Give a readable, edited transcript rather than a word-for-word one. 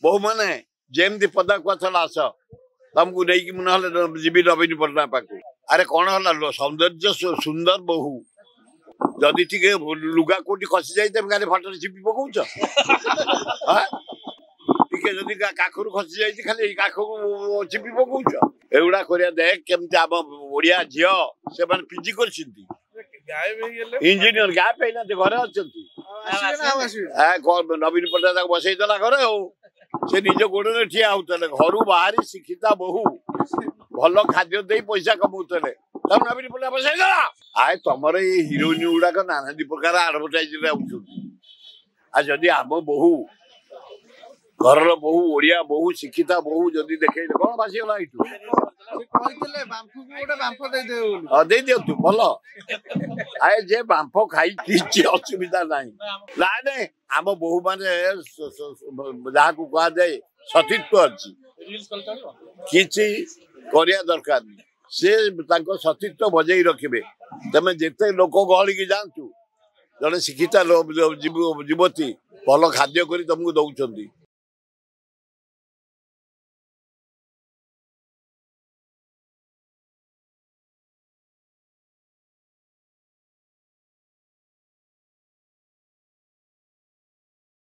बहु मैंने जमी पदा कथल आस तुमको नहीं मुझे जीवी नवीन पट्टनायक पाक अरे कौन है सौंदर्य सुंदर बहु जदि टी लुगा कोटी खसी जाए गाड़ी फटो चिपी पकाउछ टी जदि काखरू खसी जाए खाली काख चिपी पकाउछ एगुड़ा कर देख केमती आम ओडिया झील से पिजी कर इंजीनियर गायब है घरे अच्छा नवीन पट्टनायक बसईदेला घरे से निज गोड़े ठिया होते घर बाहरी शिक्षिता बहु भल खाद्य दे पैसा कमाते नवीन पट्टनायक बसईदेला आए तुम ये हिरोइन गुड़ाक नाना प्रकार आडभटाइज जदि आम बहु घर बहु ओडिया बहु शिक्षिता बहु जदि देखे कौन भासीगला दे दिंतु भल आए जे बांफ खाई किसी असुविधा ना आम बहु माने जहाँ को कह जाए सतीत्व अच्छी किसी करिया दरकार से सतीत्व बजाई रखिए तमें जिते लोक गहली की जातु जड़े शिक्षिता युवती भल खाद्य कर तुमको दौरान